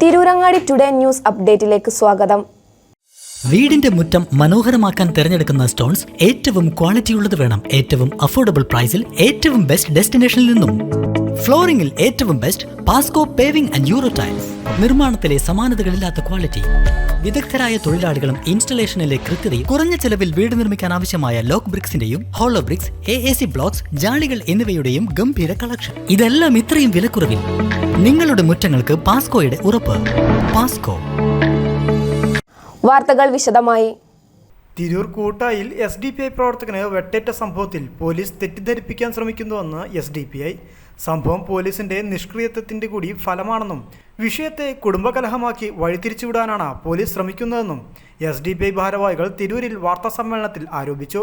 Tirurangadi today news അപ്ഡേറ്റിലേക്ക് സ്വാഗതം. വീടിന്റെ മുറ്റം മനോഹരമാക്കാൻ തിരഞ്ഞെടുക്കുന്ന സ്റ്റോൺസ് ഏറ്റവും ക്വാളിറ്റിയുള്ളത് വേണം. ഏറ്റവും അഫോർഡബിൾ പ്രൈസിൽ ഏറ്റവും ബെസ്റ്റ് ഡെസ്റ്റിനേഷനിൽ നിന്നും. ഫ്ലോറിംഗിൽ ഏറ്റവും best Pasco paving and euro tiles. നിർമ്മാണത്തിലെ സമാനതകളില്ലാത്ത ക്വാളിറ്റി, വിദഗ്ധരായ തൊഴിലാളികളും ഇൻസ്റ്റലേഷനിലെ കൃത്യതയും, കുറഞ്ഞ ചെലവിൽ വീട് നിർമ്മിക്കാൻ ആവശ്യമായ ലോക്ക് ബ്രിക്സിന്റെയും ഹോളോ ബ്രിക്സ്, AAC ബ്ലോക്സ്, ജാളികൾ എന്നിവയുടെയും ഗംഭീര കളക്ഷൻ. ഇതെല്ലാം ഇത്രയും വിലക്കുറവിൽ. നിങ്ങളുടെ മുറ്റങ്ങൾക്ക് പാസ്കോയുടെ ഉറപ്പ്. പാസ്കോ. വാർത്തകൾ വിശദമായി. തിരൂർ കൂട്ടായിൽ SDPI പ്രവർത്തകന് വെട്ടേറ്റ സംഭവത്തിൽ പോലീസ് തെറ്റിദ്ധരിപ്പിക്കാൻ ശ്രമിക്കുന്നുവെന്ന് SDPI. സംഭവം പോലീസിന്റെ നിഷ്ക്രിയത്വത്തിന്റെ കൂടി ഫലമാണെന്നും വിഷയത്തെ കുടുംബകലഹമാക്കി വഴിതിരിച്ചുവിടാനാണ് പോലീസ് ശ്രമിക്കുന്നതെന്നും SDPI ഭാരവാഹികൾ തിരൂരിൽ വാർത്താസമ്മേളനത്തിൽ ആരോപിച്ചു.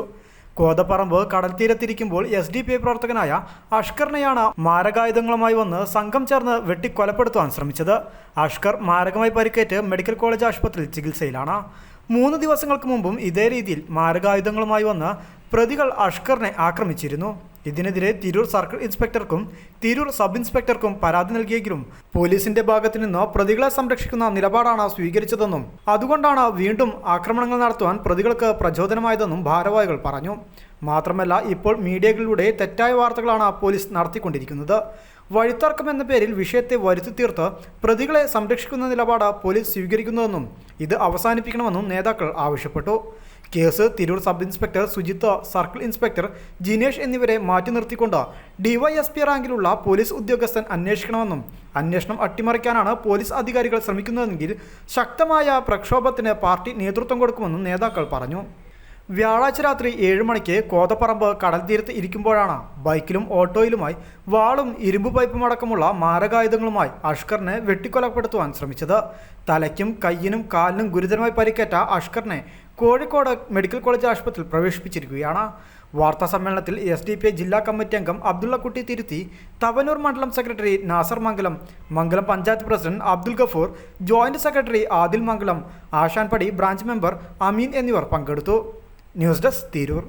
കോതപ്പറമ്പ് കടൽത്തീരത്തിരിക്കുമ്പോൾ SDPI പ്രവർത്തകനായ അഷ്കറിനെയാണ് മാരകായുധങ്ങളുമായി വന്ന് സംഘം ചേർന്ന് വെട്ടിക്കൊലപ്പെടുത്തുവാൻ ശ്രമിച്ചത്. അഷ്കർ മാരകമായി പരിക്കേറ്റ് മെഡിക്കൽ കോളേജ് ആശുപത്രിയിൽ ചികിത്സയിലാണ്. 3 ദിവസങ്ങൾക്ക് മുമ്പും ഇതേ രീതിയിൽ മാരകായുധങ്ങളുമായി വന്ന് പ്രതികൾ അഷ്കറിനെ ആക്രമിച്ചിരുന്നു. ഇതിനെതിരെ തിരൂർ സർക്കിൾ ഇൻസ്പെക്ടർക്കും തിരൂർ സബ് ഇൻസ്പെക്ടർക്കും പരാതി നൽകിയെങ്കിലും പോലീസിന്റെ ഭാഗത്തു നിന്ന് പ്രതികളെ സംരക്ഷിക്കുന്ന നിലപാടാണ് സ്വീകരിച്ചതെന്നും അതുകൊണ്ടാണ് വീണ്ടും ആക്രമണങ്ങൾ നടത്തുവാൻ പ്രതികൾക്ക് പ്രചോദനമായതെന്നും ഭാരവാഹികൾ പറഞ്ഞു. മാത്രമല്ല, ഇപ്പോൾ മീഡിയകളിലൂടെ തെറ്റായ വാർത്തകളാണ് പോലീസ് നടത്തിക്കൊണ്ടിരിക്കുന്നത്. വഴിത്തർക്കം എന്ന പേരിൽ വിഷയത്തെ വരുത്തി തീർത്ത് പ്രതികളെ സംരക്ഷിക്കുന്ന നിലപാട് പോലീസ് സ്വീകരിക്കുന്നതെന്നും ഇത് അവസാനിപ്പിക്കണമെന്നും നേതാക്കൾ ആവശ്യപ്പെട്ടു. Case Tirur sub inspector Sujith, circle inspector Jinesh എന്നിവരെ മാറ്റി നിർത്തിക്കൊണ്ട് DYSP റാങ്കിലുള്ള പോലീസ് ഉദ്യോഗസ്ഥൻ അന്വേഷിക്കണമെന്നും അന്വേഷണം അട്ടിമറിക്കാനാണ് പോലീസ് അധികാരികൾ ശ്രമിക്കുന്നതെങ്കിൽ ശക്തമായ പ്രക്ഷോഭത്തിന് പാർട്ടി നേതൃത്വം കൊടുക്കുമെന്നും നേതാക്കൾ പറഞ്ഞു. വ്യാഴാഴ്ച രാത്രി 7 മണിക്ക് കോതപ്പറമ്പ് കടൽ തീരത്ത് ഇരിക്കുമ്പോഴാണ് ബൈക്കിലും ഓട്ടോയിലുമായി വാളും ഇരുമ്പ് പൈപ്പും അടക്കമുള്ള മാരകായുധങ്ങളുമായി അഷ്കറിനെ വെട്ടിക്കൊലപ്പെടുത്തുവാൻ ശ്രമിച്ചത്. തലയ്ക്കും കയ്യിനും കാലിനും ഗുരുതരമായി പരിക്കേറ്റ അഷ്കറിനെ കോഴിക്കോട് മെഡിക്കൽ കോളേജ് ആശുപത്രിയിൽ പ്രവേശിപ്പിച്ചിരിക്കുകയാണ്. വാർത്താ സമ്മേളനത്തിൽ SDPI ജില്ലാ കമ്മിറ്റി അംഗം അബ്ദുള്ളക്കുട്ടി തിരുത്തി, തവനൂർ മണ്ഡലം secretary Nasar Mangalam, Mangalam panchayat president Abdul Gafoor, joint secretary Adil Mangalam, Ashanpadi branch member Ameen എന്നിവർ പങ്കെടുത്തു. News desk Tirur.